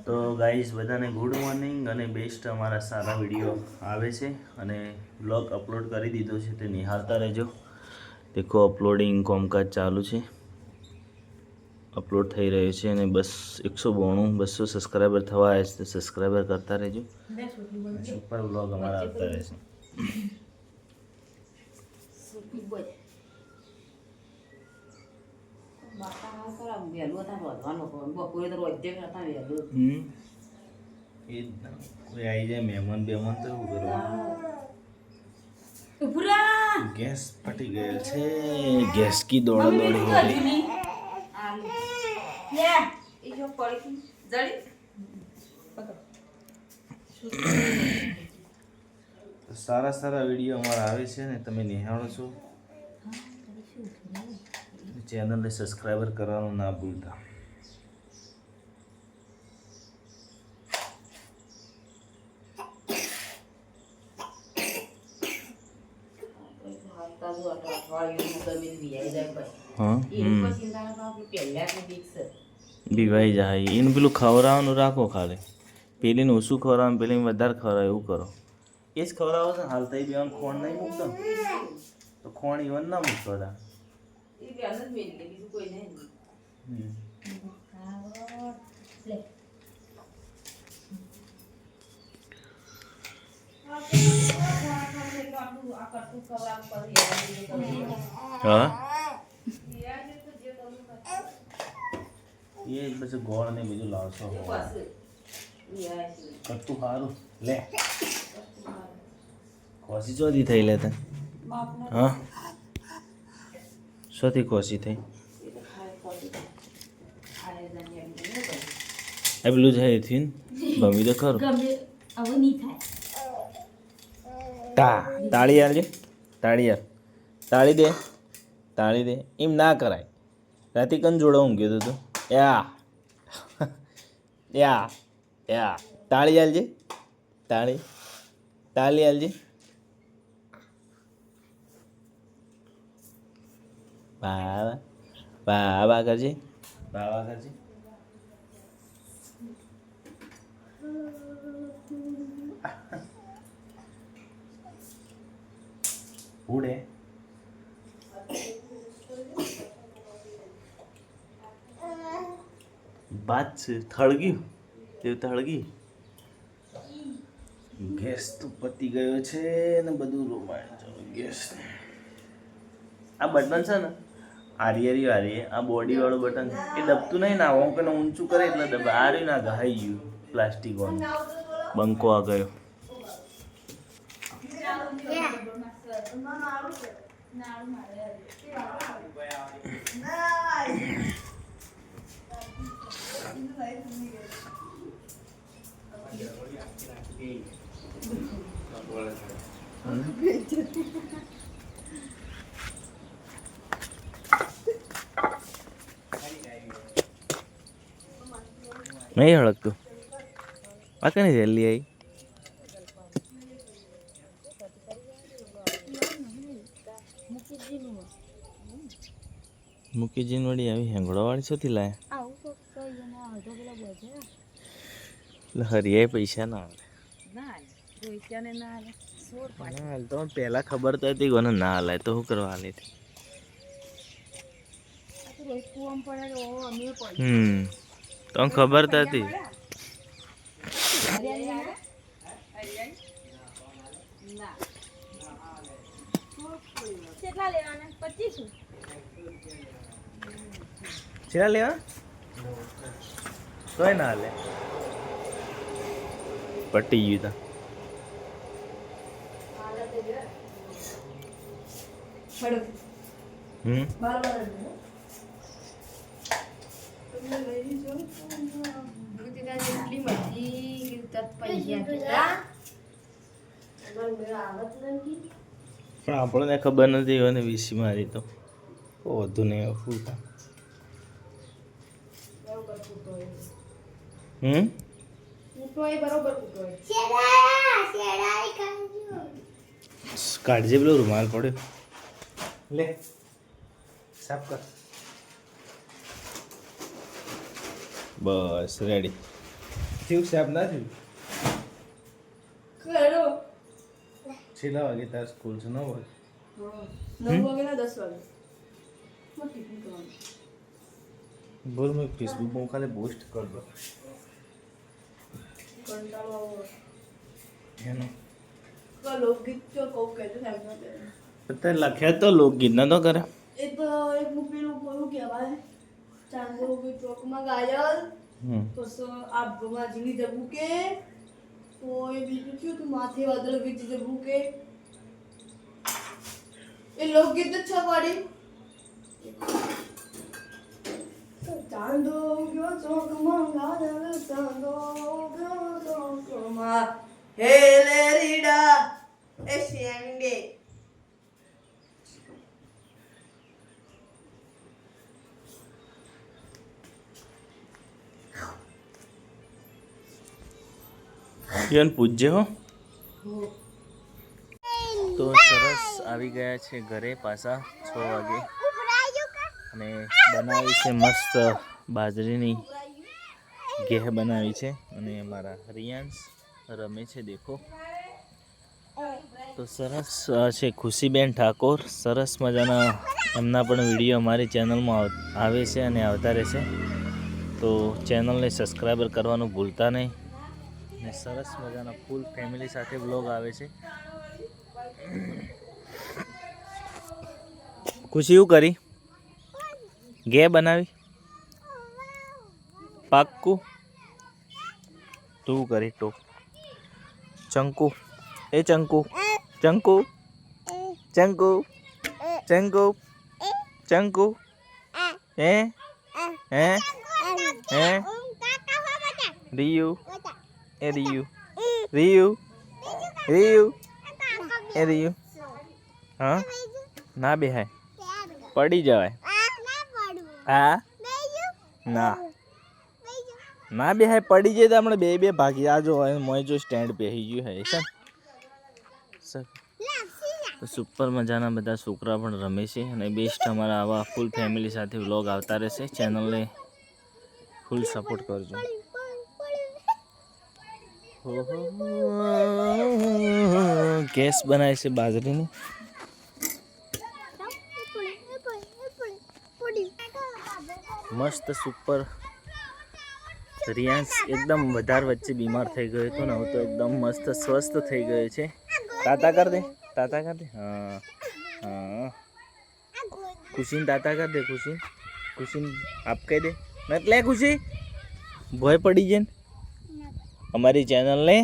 તો ગાઈઝ બધાને good morning અને બેસ્ટ અમારા સારા વિડીયો આવે છે અને બ્લોગ અપલોડ કરી દીધો છે તે નિહાળતા રહેજો. દેખો અપલોડિંગ કોમકાજ ચાલુ છે, અપલોડ થઈ રહ્યો છે અને બસ 192 સબસ્ક્રાઈબર થવા આવ્યા છે, તો સબસ્ક્રાઈબર કરતા રહેજો. સુપર બ્લોગ અમારા આવતા રહેશે. કોઈ આવી જાય મહેમાન બેમાન તો એવું કરવાનું. ગેસ ફટી ગયો છે, ગેસ કી દોડા દોડી हो रही. સારા સારા વિડીયો અમારા આવે છે ને તમે નિહાળો છો. ચેનલને સબસ્ક્રાઈબર કરવાનું ના ભૂલતા. બીવાઈ જાય એને પેલું ખવડાવવાનું રાખો, ખાલી પેલીને ઓછું ખવડાવવાનું પેલીને વધારે ખવડાવે એવું કરો. એ જ ખવડાવો છે હાલ થઈ બી ખોણ નહીં મૂકતો તો ખોણ ઈવન ના મૂકતો હતા. હા એ પછી ગોળ ને બીજું લાવશો કટું સારું લે. ખોસી ચોથી થઈ લે તને? હા શોથી ખોસી થઈ? આ પેલું જાય એથી ગમી તો ખરું. તાળી યાર, તાળી યાર, તાળી દે, તાળી દે. એમ ના કરાય. રાતે કન જોડે ઊંઘ્યો તો તું? યા યા યા તાળી આલજે, તાળી તાળી આલજે. વાહ વાહ વાહ કરજે, વાહ વાહ કરજે. ઉડે બાદ છે થળગ્યું તેવું થળગી. ગેસ તો પતી ગયો છે ને બધું રોમાય ગેસ. આ બટન છે ને આરી આ બોડી વાળું બટન એ દબતું નહીં ના આવું કે ઊંચું કરે એટલે દબ આર્યું ના ગહાઈ ગયું પ્લાસ્ટિક વાળું બંકો આ ગયો. નહીં હળકતું આ કઈ જલ્દી આવી. મૂકીજીન વળી આવી હેંગડો વાળી શોથી લાયા? હરિયાએ પૈસા ના હાલે તો પહેલા ખબર તો હતી કોને ના હાલાય તો શું કરવા હાલે. તો ખબર તો હતી. ચેલા લેવા તોય ના હાલે. પટી ગયું તા. પણ આપણને ખબર નથી હોય ને વીસી મારી તો વધુ નહીં શું થાય. કાઢજે પેલો રૂમાલ પડ્યો લે સાફ કર. બસ રેડી. થયું સાહેબ ના થયું ખરો છેલ્લા વાગે તાર સ્કૂલ છે 9 વાગે 9 વાગે ના 10 વાગે મત ટિફિન કરવાનું બોલ મેં ફેસબુકમાં ખાલી પોસ્ટ કર દો કંટાળો આવો એનો લોકગીત જો કહું કહેતો સાહેબ અત્યારે લખ્યા તો લોકગીત ના તો કરે એ તો એક પેલું બોલું કહેવાય ચાંદો ચોકમાં ગાયલ પછી આબમાજીની જબુકે તો એ બીજું થયું તું માથે વાદળ વીજ જબુકે એ લોકગીત જ છે પાડી ચાંદો ગયો ચોકમાં ગાયલ ચાંદો ગયો ચોકમાં હે લેરીડા એ શેંગે યન પૂજ્ય હો તો સરસ આવી ગયા છે ઘરે પાછા 6 વાગે અને બનાવી છે મસ્ત બાજરીની ઘેહ બનાવી છે અને અમારા રિયાન્સ રમે છે દેખો તો સરસ છે ખુશીબેન ઠાકોર સરસ મજાના એમના પણ વિડીયો અમારી ચેનલમાં આવે છે અને આવતા રહેશે તો ચેનલને સબસ્ક્રાઈબર કરવાનું ભૂલતા નહીં ને સરસ મજાના ફૂલ ફેમિલી સાથે વ્લોગ આવે છે ખુશી એવું કરી ગે બનાવી પાક્કું તું કરી તો ચંકુ એ ચંકુ ચંકુ ચંકુ ચંકુ ચંકુ હે હે હે રિયુ એ રિયુ રિયુ રિયુ એ રિયુ હા ના બેહાય પડી જવાય હા ના ના બેહાય પડી જાય તો આપણે બે ભાગી આ જો મોય જો સ્ટેન્ડ બેસી ગયું હે છે તો સુપર મજાના બધા છોકરા પણ રમે છે અને બેસ્ટ અમારા આવા ફૂલ ફેમિલી સાથે વ્લોગ આવતા રહેશે ચેનલને ફૂલ સપોર્ટ કરજો ગેસ બનાવે છે બાજરીની મસ્ત સુપર રિયાન્સ એકદમ વધારે વચ્ચે બીમાર થઈ ગયો હતો ને હવે તો એકદમ મસ્ત સ્વસ્થ થઈ ગયો છે તાતા કર દે હા હા ખુશીને તાતા કર દે ખુશીને આપ કહી દે નત લે ખુશી ભોય પડી જાય અમારી ચેનલને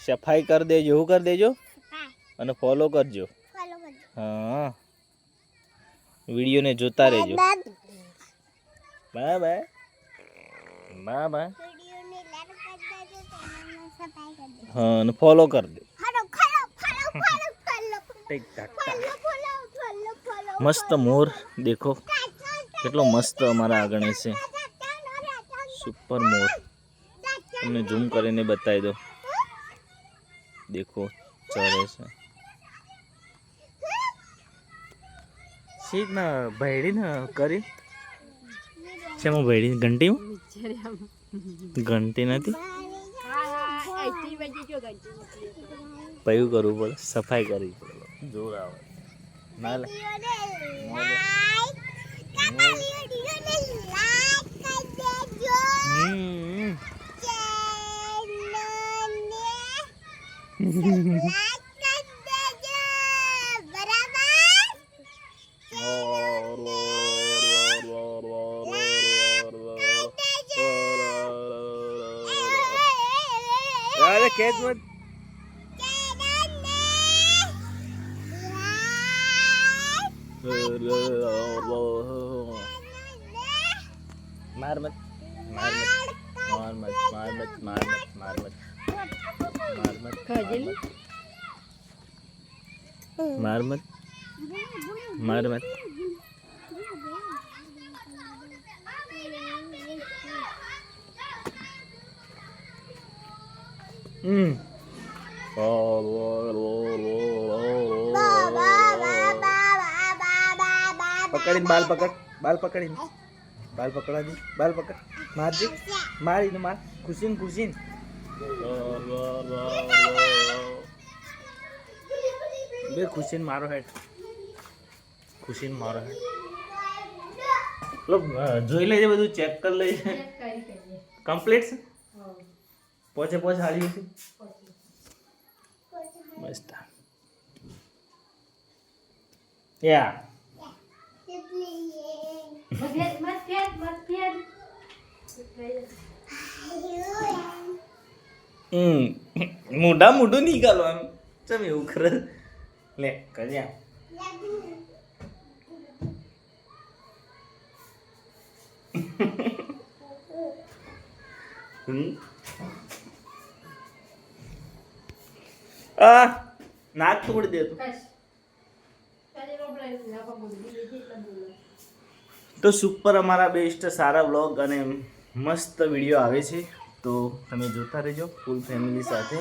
સફાઈ કરી દેજો એવું કરી દેજો અને ફોલો કરજો હા વિડીયોને જોતા રહેજો બાય બાય બાય બાય હા અને ફોલો કરી દે મસ્ત મોર દેખો કેટલો મસ્ત અમારા આગળ છે સુપર મોર તમને ઝૂમ કરીને બતાવી દો દેખો ચરે છે સીટ ના ભેડી ને કરી છે હું ભેડી ઘંટી નથી પયું કરવું પડે સફાઈ કરવી પડે જોર આવે ના લે ખેત મત માર મત માર મત માર મત માર મત માર મત માર મત માર મત માર મત માર મત પકડીને બાલ પકડ બાલ પકડીને બાલ પકડા દે બાલ પકડ મારજી મારી માર ખુશીન ખુશીન બે ખુશીન મારો હેડ ખુશીન મારો હેડ જોઈ લેજે બધું ચેક કરી લેજે કમ્પ્લીટ છે પોચે હાલી હતી મસ્ત યા મોઢું નીકાળવાનું ચમ એવું કરે લે કર્યા નાક તોડી દે તો સુપર અમારા બેસ્ટ સારા વ્લોગ અને મસ્ત વિડીયો આવે છે તો તમે જોતા રહેજો ફૂલ ફેમિલી સાથે